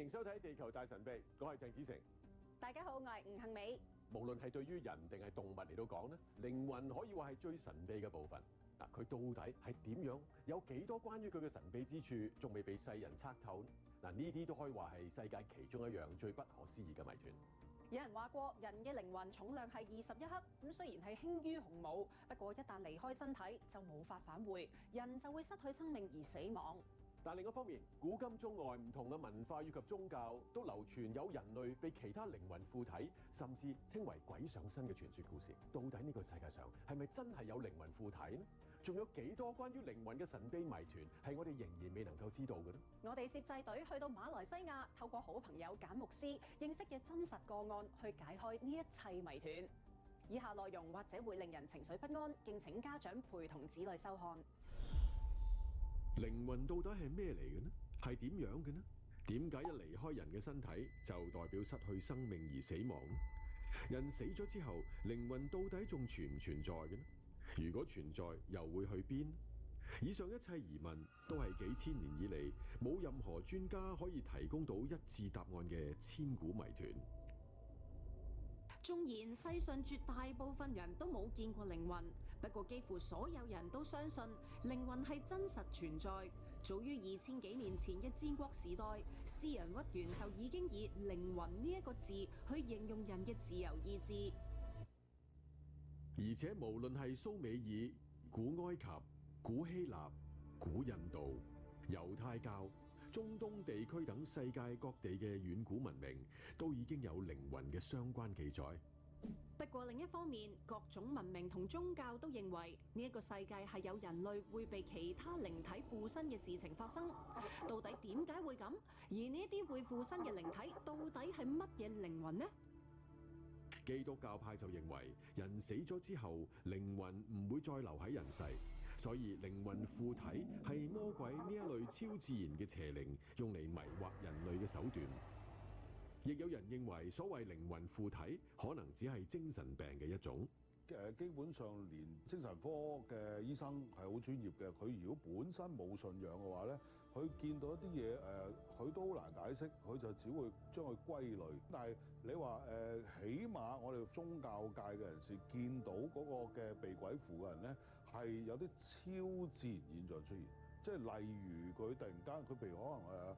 迎收睇《地球大神秘》，我係鄭子誠。大家好，我係吳杏美。無論係對於人定係動物嚟到講咧，靈魂可以話係最神秘嘅部分。嗱，佢到底係點樣？有幾多關於佢嘅神秘之處，仲未被世人測透呢？嗱，呢啲都可以話係世界其中一樣最不可思議嘅謎團。有人話過，人嘅靈魂重量係21克，咁雖然係輕於鴻毛，不過一旦離開身體就無法返回，人就會失去生命而死亡。但另一方面，古今中外唔同嘅文化以及宗教都流傳有人類被其他靈魂附體，甚至稱為鬼上身嘅傳說故事。到底呢個世界上係咪真係有靈魂附體呢？仲有幾多關於靈魂嘅神秘謎團係我哋仍然未能夠知道嘅呢？我哋攝製隊去到馬來西亞，透過好朋友簡牧師認識嘅真實個案去解開呢一切謎團。以下內容或者會令人情緒不安，敬請家長陪同子女收看。靈魂到底係咩嚟嘅呢？係點樣嘅呢？點解一離開人嘅身體就代表失去生命而死亡呢？人死咗之後，靈魂到底仲存唔存在嘅呢？如果存在，又會去邊？以上一切疑問都係幾千年以嚟冇任何專家可以提供到一致答案嘅千古謎團。縱然世上絕大部分人都冇見過靈魂，不過幾乎所有人都相信靈魂係真實存在。早於2000幾年前嘅戰國時代，詩人屈原就已經以靈魂呢一個字去形容人嘅自由意志。而且無論係蘇美爾、古埃及、古希臘、古印度、猶太教、中東地區等世界各地嘅遠古文明，都已經有靈魂嘅相關記載。不過另一方面，各種文明同宗教都認為呢一個世界係有人類會被其他靈體附身嘅事情發生。到底點解會咁？而呢一啲會附身嘅靈體，到底係乜嘢靈魂呢？基督教派就認為，人死咗之後，靈魂唔會再留喺人世，所以靈魂附體係魔鬼呢一類超自然嘅邪靈用嚟迷惑人類嘅手段。亦有人認為，所謂靈魂附體可能只係精神病嘅一種。基本上連精神科嘅醫生係好專業嘅，佢如果本身冇信仰嘅話咧，佢見到一啲嘢佢都好難解釋，佢就只會將佢歸類。但係你話起碼我哋宗教界嘅人士見到嗰個嘅被鬼附嘅人咧，係有啲超自然現象出現。即係例如佢突然間佢譬如可能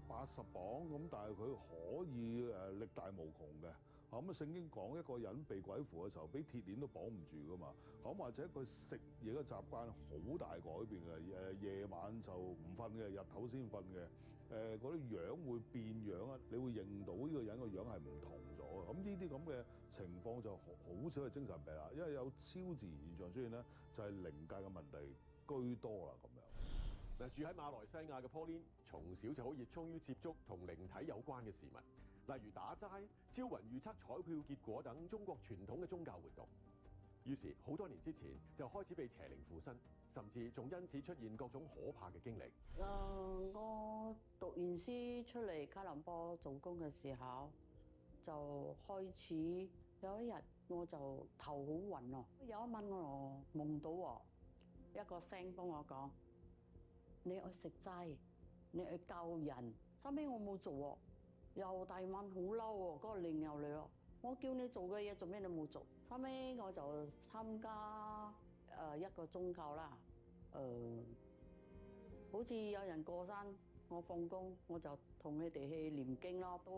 80磅咁，但係佢可以力大無窮嘅。咁啊聖經講一個人被鬼附嘅時候，俾鐵鏈都綁唔住噶嘛。咁或者佢食嘢嘅習慣好大改變嘅，夜晚就唔瞓嘅，日頭先瞓嘅。嗰啲樣會變樣啊，你會認到呢個人個樣係唔同咗。咁呢啲咁嘅情況就好少係精神病啦，因為有超自然現象出現咧，就係靈界嘅問題居多啦咁樣。嗱，住喺馬來西亞嘅 Pauline，從小就好熱衷於接觸同靈體有關嘅事物，例如打齋、招魂預測彩票結果等中國傳統嘅宗教活動。於是好多年之前就開始被邪靈附身，甚至仲因此出現各種可怕嘅經歷。我讀完書出嚟吉隆坡做工嘅時候，就開始有一日我就頭好暈咯。有一晚我夢到喎，一個聲幫我講：你去食齋，你去救人。收尾我冇做喎，又第二晚好嬲喎，嗰個靈又嚟咯。我叫你做嘅嘢做咩你冇做？收尾我就參加一個宗教啦，好似有人過身，我放工我就同佢哋去念經咯。到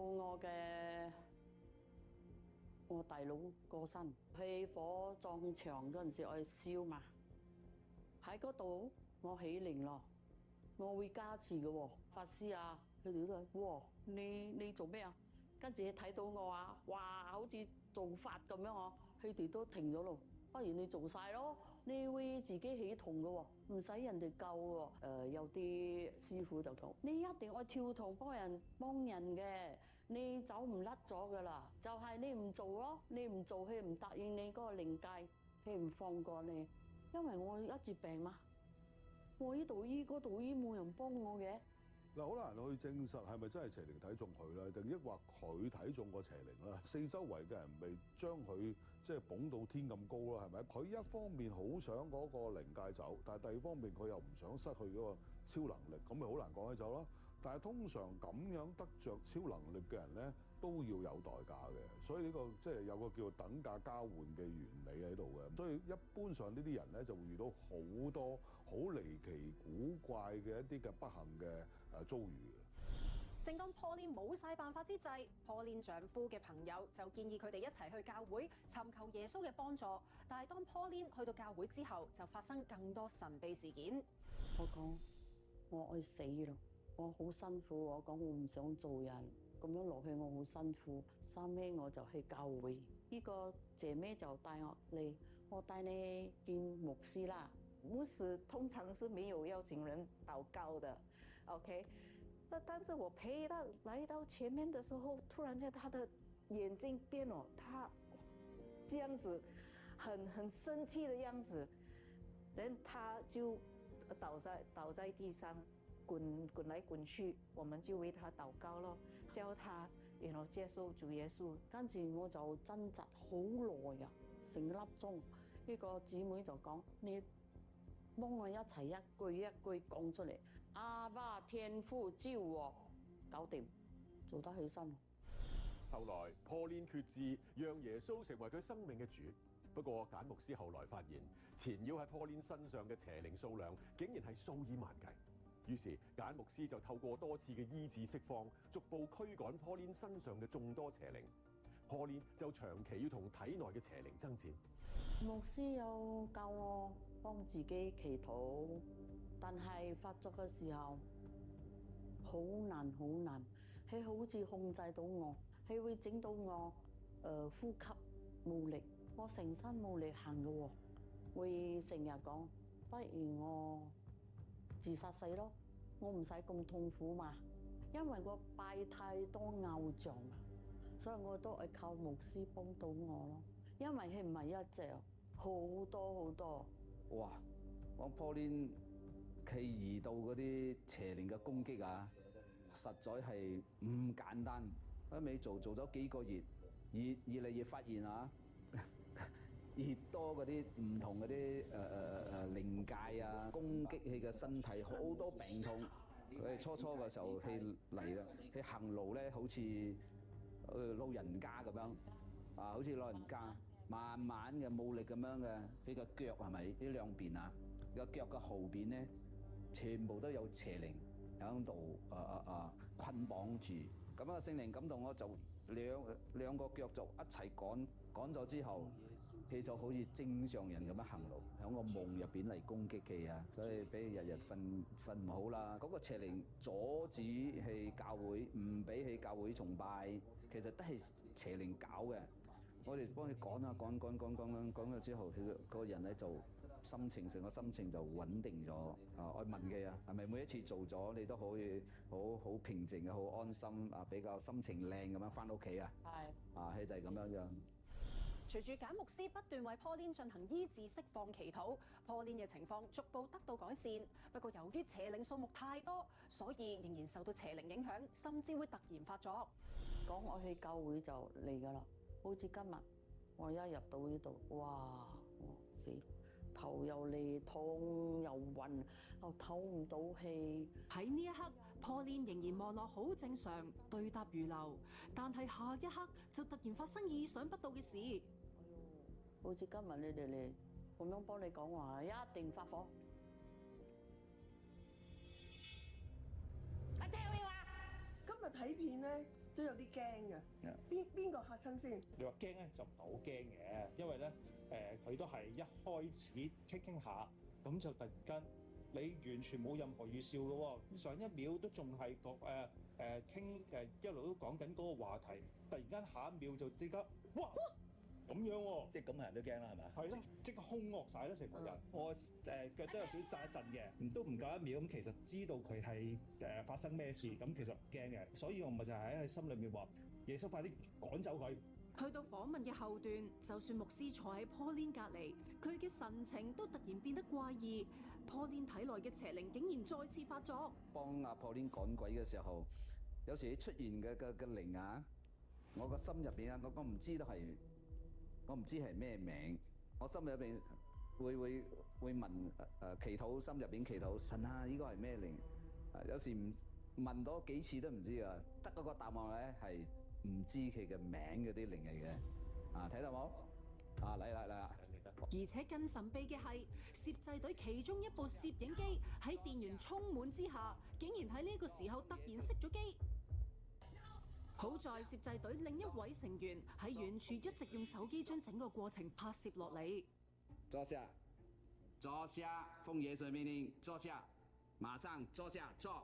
我大佬過身，去火葬場嗰陣時我去燒嘛，喺嗰度我起靈咯，我會加持嘅喎，法師啊，佢哋都話：哇，你做咩啊？跟住睇到我話：哇，好似做法咁樣哦，佢哋都停咗咯。不如你做晒咯，你會自己起銅嘅喎，唔使人哋救喎。有啲師傅就講：你一定要跳銅幫人嘅，你走唔甩咗噶啦。就係你唔做咯，你唔做佢唔答應你嗰個靈界，佢唔放過你。因為我一直病嘛，我呢度醫嗰度醫冇人幫我嘅。嗱，好難去證實係咪真係邪靈睇中佢咧，定抑或佢睇中個邪靈啦？四周圍嘅人未將佢即係捧到天咁高啦，係咪？佢一方面好想嗰個靈界走，但係第二方面佢又唔想失去嗰個超能力，咁咪好難講起走咯。但係通常咁樣得着超能力嘅人咧，都要有代價嘅，所以呢個即係有個叫等價交換嘅原理喺度嘅。所以一般上呢啲人咧就會遇到好多好離奇古怪嘅一啲嘅不幸嘅遭遇。正當 Pauline 冇晒辦法之際，Pauline 丈夫嘅朋友就建議佢哋一齊去教會尋求耶穌嘅幫助。但係當 Pauline 去到教會之後，就發生更多神秘事件。我講我愛死咯，我好辛苦，我講我唔想做人，咁樣落去我好辛苦。後尾我就去教會，呢個姐妹就帶我嚟，我帶你見牧師啦。牧師通常是沒有邀請人禱告的 ，OK。但是我陪他來到前面的時候，突然間他的眼睛變了，他這樣子很生氣的樣子，然後他就倒在地上滾來滾去，我們就為他禱告咯，叫他然後接受主耶穌。跟住我就掙扎好耐啊，成粒鐘。呢個姊妹就講：你幫我一齊一句一句講出嚟。阿爸天父召我，搞掂，做得起身。後來 Pauline 決志讓耶穌成為佢生命嘅主。不過簡牧師後來發現，纏繞喺 Pauline 身上嘅邪靈數量竟然係數以萬計。於是簡牧師就透過多次嘅醫治釋放，逐步驅趕 Pauline 身上嘅眾多邪靈。Pauline 就長期要同體內嘅邪靈爭戰。牧師有教我幫自己祈禱。但係發作嘅時候好難好難，佢好似控制到我，佢會整到我呼吸冇力，我成身冇力行嘅喎，會成日講不如我自殺死咯，我唔使咁痛苦嘛，因為我拜太多偶像啊，所以我都係靠牧師幫到我咯，因為佢唔係一隻，好多好多。哇！我 Pauline其遇到嗰啲邪靈嘅攻擊啊，實在係唔簡單。一味做咗幾個月，越嚟越發現啊，越多嗰啲唔同嗰啲靈界啊，攻擊佢嘅身體，好多病痛。佢初嘅時候佢嚟啦，佢行路咧好似老人家咁樣啊，好似老人家，慢慢嘅冇力咁樣嘅。佢個腳係咪呢兩邊啊？個腳嘅後邊咧，全部都有邪靈喺度捆綁住。咁啊，聖靈感動我就兩個腳就一齊趕咗之後，佢就好似正常人咁樣行路，喺個夢入邊嚟攻擊佢啊！所以俾佢日日瞓唔好啦。嗰個邪靈阻止去教會，唔俾去教會崇拜，其實都係邪靈搞嘅。我哋幫佢趕咗之後，佢個人咧就成個心情就穩定咗。我問佢啊，係咪每一次做咗你都可以好平靜嘅、好安心啊，比較心情靚咁樣翻屋企啊？係啊，佢就係咁樣樣。隨住簡牧師不斷為 Pauline 進行醫治釋放祈禱，Pauline 嘅情況逐步得到改善。不過由於邪靈數目太多，所以仍然受到邪靈影響，甚至會突然發作。講我去教會就嚟㗎啦，好似今日我一入到呢度，哇！我死，頭又嚟痛又暈，又唞唔到氣。喺呢一刻 ，Pauline 仍然望落好正常，對答如流。但係下一刻就突然發生意想不到嘅事。好似今日你哋嚟咁樣幫你講話，一定發火。阿爹你話今日睇片咧都有啲驚嘅，邊個嚇親先？你話驚咧就唔係好驚嘅，因為咧佢都係一開始傾下，咁就突然間你完全冇任何預兆嘅喎，上一秒都仲係講傾一路都講緊嗰個話題，突然間下一秒就即刻哇咁樣喎，即係咁嘅人都驚啦，係咪啊？係咯，即刻兇惡晒啦成個人。我腳都有少少震一震嘅，都唔夠一秒咁，其實知道佢係發生咩事，咁其實唔驚嘅，所以我咪就係喺心裏面話：耶穌快啲趕走佢。去到訪問嘅後段，就算牧師坐喺 Pauline 隔離，佢嘅神情都突然變得怪異。Pauline 體內嘅邪靈竟然再次發作。幫阿 Pauline 趕鬼嘅時候，有時出現嘅靈啊，我個心入邊啊，我唔知道係。我唔知係咩名，我心入邊會問祈禱，心入邊祈禱神啊，呢個係咩靈？有時問多幾次都唔知啊，得嗰個答案咧係唔知佢嘅名嗰啲靈嚟嘅。啊，睇到冇？啊，嚟啦！而且更神秘嘅係，攝製隊其中一部攝影機喺電源充滿之下，竟然喺呢個時候突然熄咗機。好在攝製隊另一位成員喺遠處一直用手機將整個過程拍攝落嚟。坐下，奉爺水命令，坐下，馬上坐下，坐。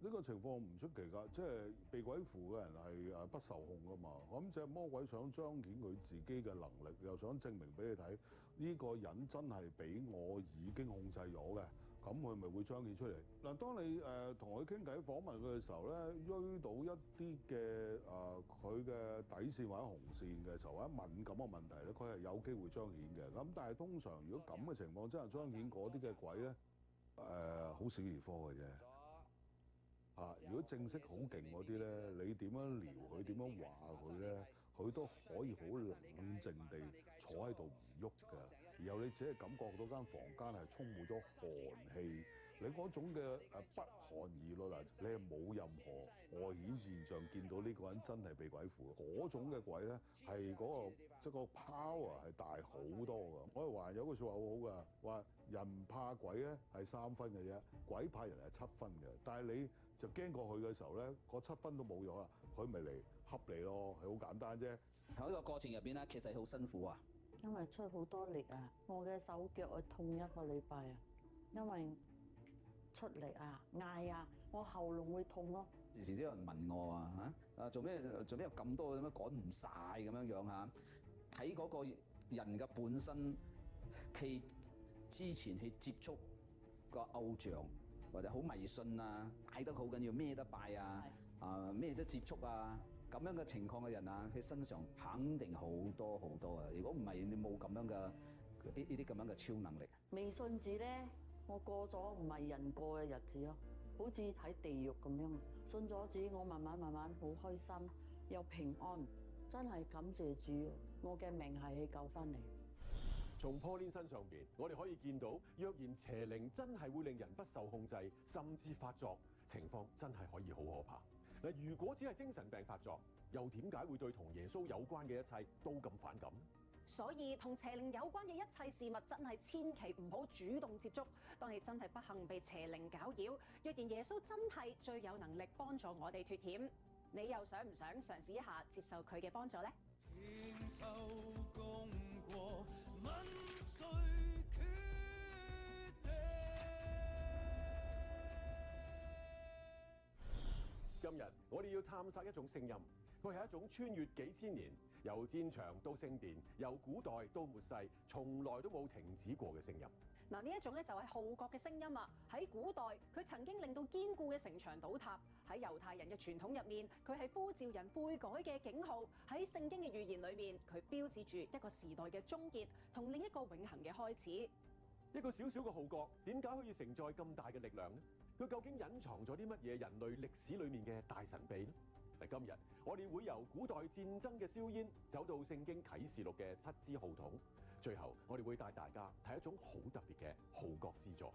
呢個情況唔出奇㗎，即係被鬼附嘅人係不受控㗎嘛。咁隻魔鬼想彰顯佢自己嘅能力，又想證明俾你睇，呢個人真係俾我已經控制咗嘅。咁佢咪會彰顯出嚟。嗱，當你同佢傾偈訪問佢嘅時候咧，追到一啲嘅佢嘅底線或者紅線嘅時候，或者敏感嘅問題咧，佢係有機會彰顯嘅。咁但係通常如果咁嘅情況真係彰顯嗰啲嘅鬼咧，好小兒科嘅啫。如果正式好勁嗰啲咧，你點樣撩佢，點樣話佢咧，佢都可以好冷靜地坐喺度唔喐㗎。然後你只係感覺到間房間係充滿咗寒氣，你嗰種嘅不寒而慄嗱，你係冇任何外顯現象見到呢個人真係被鬼附。嗰種嘅鬼咧係嗰個即係個 power 係大好多㗎。我哋話有句説話好好㗎，話人怕鬼咧係3分嘅啫，鬼怕人係7分嘅。但係你就驚過去嘅時候咧，嗰7分都冇咗啦，佢咪嚟恰你咯，係好簡單啫。喺呢個過程入邊咧，其實好辛苦啊。因為出好多力啊，我嘅手腳會痛1個禮拜啊，因為出力啊、嗌啊，我喉嚨會痛咯。時時都有人問我做咩有咁多咁樣趕唔晒咁樣樣嚇？睇嗰個人嘅本身，佢之前去接觸個偶像或者好迷信啊，拜得好緊要，咩都拜啊，咩都接觸啊。咁樣嘅情況嘅人啊，佢身上肯定好多啊！如果唔係，你冇咁樣嘅呢啲咁樣嘅超能力。未信主咧，我過咗唔係人過嘅日子咯，好似喺地獄咁樣。信咗主，我慢慢好開心，又平安，真係感謝主，我嘅命係去救翻嚟。從 Pauline 身上邊，我哋可以見到，若然邪靈真係會令人不受控制，甚至發作，情況真係可以好可怕。嗱，如果只係精神病發作，又點解會對同耶穌有關嘅一切都咁反感？所以同邪靈有關嘅一切事物，真係千祈唔好主動接觸。當你真係不幸被邪靈攪擾，若然耶穌真係最有能力幫助我哋脫險，你又想唔想嘗試一下接受佢嘅幫助呢？今日我哋要探索一種聲音，佢係一種穿越幾千年，由戰場到聖殿，由古代到末世，從來都冇停止過嘅聲音。嗱，呢一種咧就係號角嘅聲音啊！喺古代，佢曾經令到堅固嘅城牆倒塌；喺猶太人嘅傳統入面，佢係呼召人悔改嘅警號；喺聖經嘅預言裏面，佢標誌住一個時代嘅終結同另一個永恆嘅開始。一個小小嘅號角，點解可以承載咁大嘅力量呢？佢究竟隱藏咗啲乜嘢人類歷史裏面嘅大神秘呢？嗱，今日我哋會由古代戰爭嘅硝煙走到聖經啟示錄嘅7支號筒，最後我哋會帶大家睇一種好特別嘅號角之座。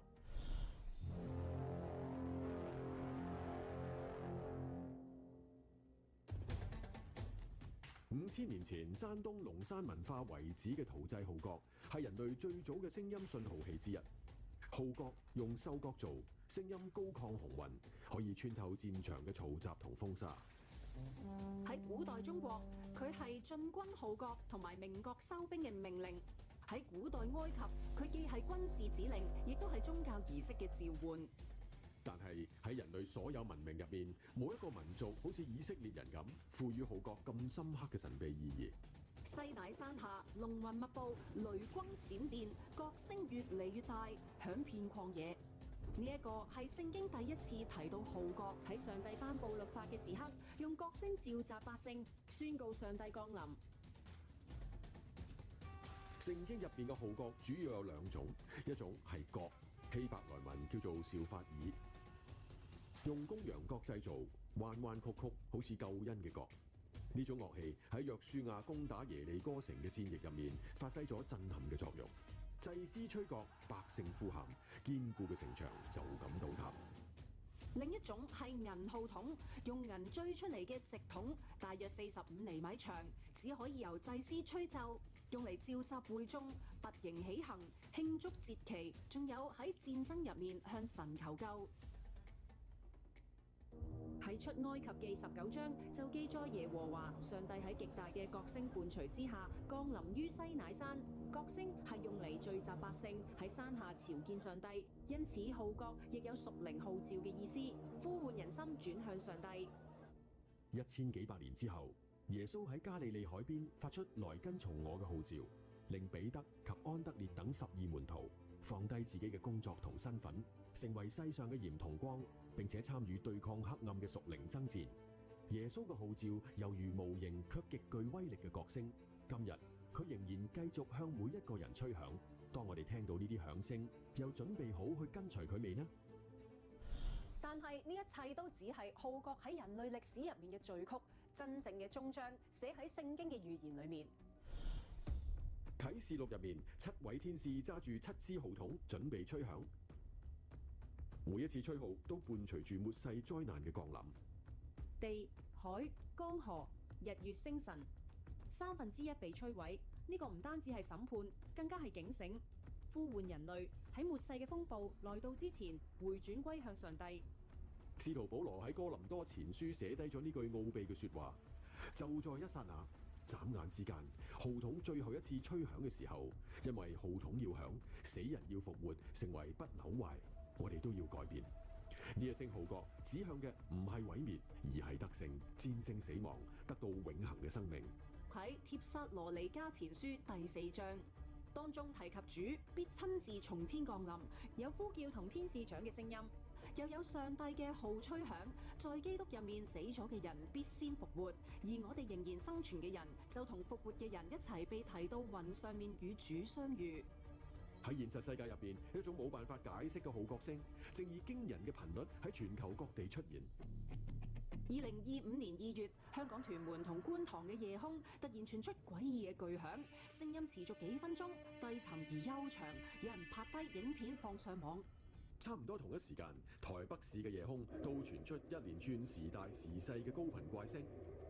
5000年前，山東龍山文化遺址嘅陶製號角係人類最早嘅聲音信號器之一。號角用獸角做，聲音高亢雄渾，可以穿透戰場嘅嘈雜同風沙。喺古代中國，佢係進軍號角同埋鳴角收兵嘅命令；喺古代埃及，佢既係軍事指令，亦都係宗教儀式嘅召喚。但係喺人類所有文明入面，冇一個民族好似以色列人咁，賦予號角咁深刻嘅神秘意義。西乃山下，龍雲密布，雷轟閃電，角聲越嚟越大，響遍曠野。呢一個係聖經第一次提到號角，喺上帝頒布律法嘅時刻，用角聲召集百姓，宣告上帝降臨。聖經入邊嘅號角主要有2種，一種係角，希伯來文叫做紹法爾，用公羊角製造，彎彎曲曲，好似救恩嘅角。呢種樂器喺約書亞攻打耶利哥城嘅戰役入面發揮咗震撼嘅作用。祭司吹角，百姓呼喊，堅固嘅城牆就咁倒塌。另一種係銀號筒，用銀錐出嚟嘅直筒，大約45厘米長，只可以由祭司吹奏，用嚟召集會眾、拔營起行、慶祝節期，仲有喺戰爭入面向神求救。喺出埃及記19章就記載耶和華上帝喺極大嘅角聲伴隨之下降臨於西乃山。角聲係用嚟聚集百姓喺山下朝見上帝，因此號角亦有屬靈號召嘅意思，呼喚人心轉向上帝。1000幾百年之後，耶穌喺加利利海邊發出來跟從我嘅號召，令彼得及安德烈等12門徒放低自己嘅工作同身份，成為世上嘅鹽同光，並且參與對抗黑暗嘅屬靈爭戰。耶穌嘅號召猶如無形卻極具威力嘅角聲，今日佢仍然繼續向每一個人吹響。當我哋聽到呢啲響聲，又準備好去跟隨佢未呢？但係呢一切都只係號角喺人類歷史入面嘅序曲，真正嘅終章寫喺聖經嘅預言裏面。啟示錄入面，7位天使揸住7支號筒，準備吹響。每一次吹號都伴隨住末世災難嘅降臨。地、海、江河、日月星辰，1/3被摧毀。呢個唔單止係審判，更加係警醒，呼喚人類喺末世嘅風暴來到之前，回轉歸向上帝。使徒保羅喺哥林多前書寫低咗呢句奧秘嘅說話，就在一剎那，眨眼之間，號筒最後一次吹響嘅時候，因為號筒要響，死人要復活，成為不朽壞，我哋都要改變。呢一聲號角指向嘅唔係毀滅，而係得勝，戰勝死亡，得到永恆嘅生命。喺帖撒羅尼迦前書第4章當中提及主必親自從天降臨，有呼叫同天使長嘅聲音，又有上帝嘅號吹響，在基督入面死咗嘅人必先復活，而我哋仍然生存嘅人就同復活嘅人一齊被提到雲上面與主相遇。喺現實世界入邊，一種冇辦法解釋嘅號角聲，正以驚人嘅頻率喺全球各地出現。2025年2月，香港屯門同觀塘嘅夜空突然傳出詭異嘅巨響，聲音持續幾分鐘，低沉而悠長，有人拍低影片放上網。差唔多同一時間，台北市嘅夜空都傳出一連串時大時細嘅高頻怪聲，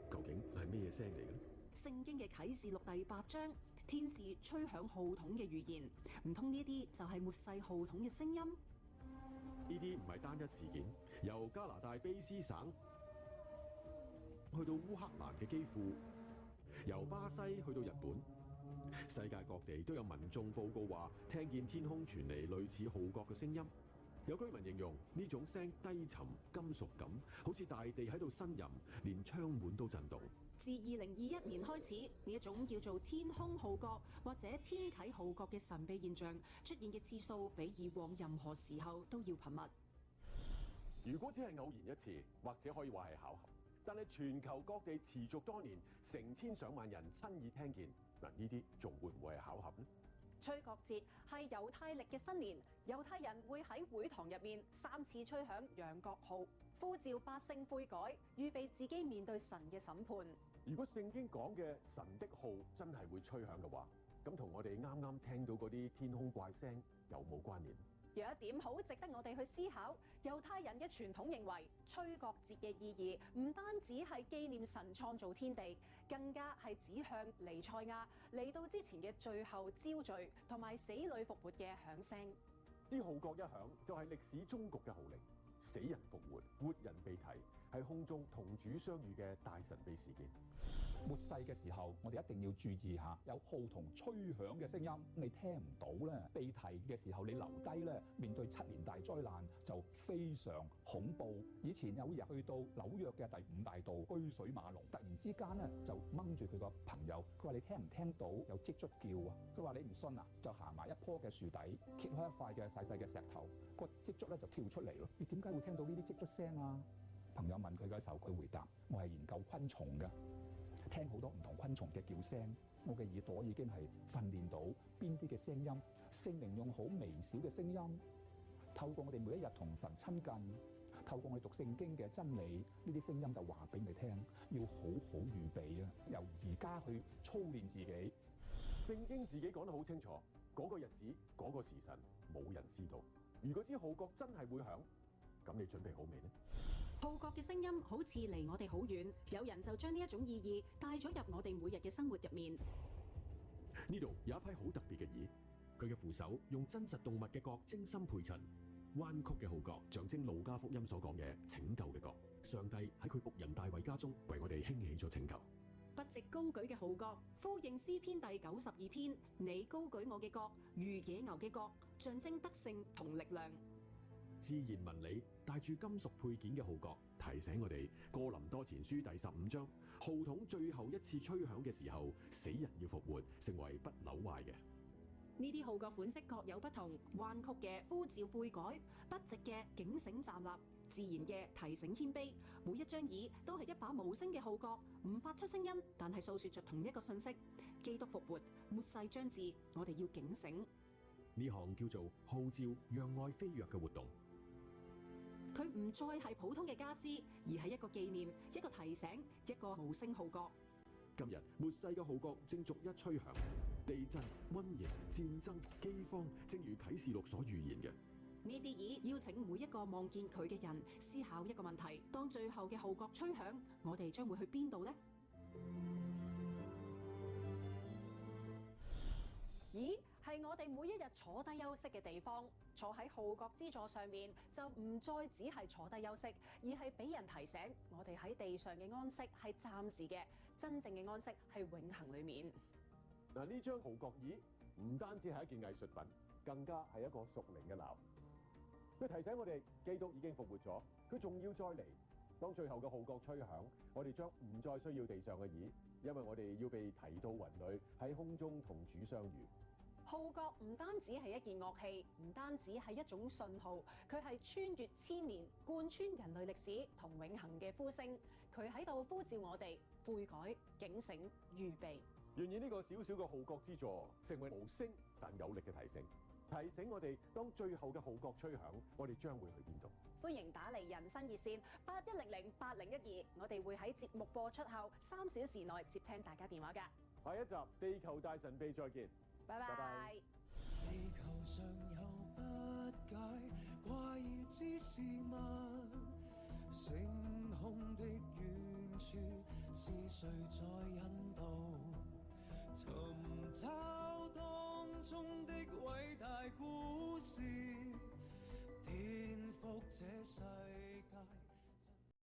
究竟係咩聲嚟嘅呢？聖經嘅啟示錄第8章，天使吹響號筒嘅預言，唔通呢啲就係末世號筒嘅聲音？呢啲唔係單一事件，由加拿大卑斯省去到烏克蘭嘅基輔，由巴西去到日本，世界各地都有民眾報告話聽見天空傳嚟類似號角嘅聲音。有居民形容呢種聲低沉、金屬感，好似大地喺度呻吟，連窗門都震動。自2021年開始，呢一種叫做天空號角或者天啟號角嘅神秘現象出現嘅次數，比以往任何時候都要頻密。如果只係偶然一次，或者可以話係巧合，但係全球各地持續多年，成千上萬人親耳聽見，嗱，呢啲仲會唔會係巧合呢？吹角節係猶太歷嘅新年，猶太人會喺會堂入面3次吹響羊角號，呼召百姓悔改，預備自己面對神嘅審判。如果聖經講嘅神的號真係會吹響嘅話，咁同我哋啱啱聽到嗰啲天空怪聲有冇關聯？有一點好值得我哋去思考，猶太人嘅傳統認為吹角節嘅意義唔單止係紀念神創造天地，更加係指向彌賽亞嚟到之前嘅最後招聚同埋死裏復活嘅響聲。支號角一響就係歷史終局嘅號令，死人復活，活人被提，喺空中同主相遇嘅大神秘事件。末世嘅時候，我哋一定要注意下，有號筒吹響嘅聲音，你聽唔到咧。被提嘅時候，你留低咧，面對7年大災難就非常恐怖。以前有日去到紐約嘅第5大道車水馬龍，突然之間咧就掹住佢個朋友，佢話你聽唔聽到有積卒叫啊？佢話你唔信啊，就行埋一棵嘅樹底，揭開一塊嘅細細嘅石頭，個積卒咧就跳出嚟咯。你點解會聽到呢啲積卒聲啊？朋友問佢嘅時候，佢回答：我係研究昆蟲㗎。聽好多唔同昆蟲嘅叫聲，我嘅耳朵已經係訓練到邊啲嘅聲音。聖靈用好微小嘅聲音，透過我哋每一日同神親近，透過我哋讀聖經嘅真理，呢啲聲音就話俾你聽，要好好預備啊！由而家去操練自己。聖經自己講得好清楚，嗰個日子、嗰個時辰，冇人知道。如果支號角真係會響，咁你準備好未呢？號角嘅聲音好似離我哋好遠，有人就將呢一種意義帶咗入我哋每日嘅生活入面。呢度有一批好特別嘅椅，佢嘅扶手用真實動物嘅角精心配襯，彎曲嘅號角象徵路加福音所講嘅拯救嘅角。上帝喺佢僕人大衛家中為我哋興起咗拯救。筆直高舉嘅號角，呼應詩篇第92篇：你高舉我嘅角，如野牛嘅角，象徵得勝同力量。自然紋理帶住金屬配件嘅號角，提醒我哋哥林多前書第15章，號筒最後一次吹響嘅時候，死人要復活，成為不朽壞嘅。呢啲號角款式各有不同，彎曲嘅呼召悔改，筆直嘅警醒站立，自然嘅提醒謙卑。每一張椅都係一把無聲嘅號角，唔發出聲音，但係訴說着同一個信息：基督復活，末世將至，我哋要警醒。呢項叫做號召讓愛飛躍嘅活動，佢唔再係普通嘅家私，而係一個紀念、一個提醒、一個無聲號角。今日末世嘅號角正逐一吹響，地震、瘟疫、戰爭、饑荒，正如啟示錄所預言嘅。呢啲椅邀請每一個望見佢嘅人思考一個問題：當最後嘅號角吹響，我哋將會去邊度呢？咦？係我哋每一日坐低休息嘅地方，坐喺號角之座上面，就唔再只係坐低休息，而係俾人提醒我哋喺地上嘅安息係暫時嘅，真正嘅安息係永恆裡面。嗱，呢張號角椅唔單止係一件藝術品，更加係一個屬靈嘅錨。佢提醒我哋，基督已經復活咗，佢仲要再嚟。當最後嘅號角吹響，我哋將唔再需要地上嘅椅，因為我哋要被提到雲裏，喺空中同主相遇。號角唔單止係一件樂器，唔單止係一種信號，佢係穿越千年、貫穿人類歷史同永恆嘅呼聲。佢喺度呼召我哋悔改、警醒、預備。願意呢個小小嘅號角之座，成為無聲但有力嘅提醒，提醒我哋當最後嘅號角吹響，我哋將會去邊度？歡迎打嚟人生熱線81008012，我哋會喺節目播出後3小時內接聽大家電話㗎。下一集地球大神秘再見。拜拜。地球上有不解怪異之事物，星空的遠處是誰在引導？尋找當中的偉大故事，顛覆這世。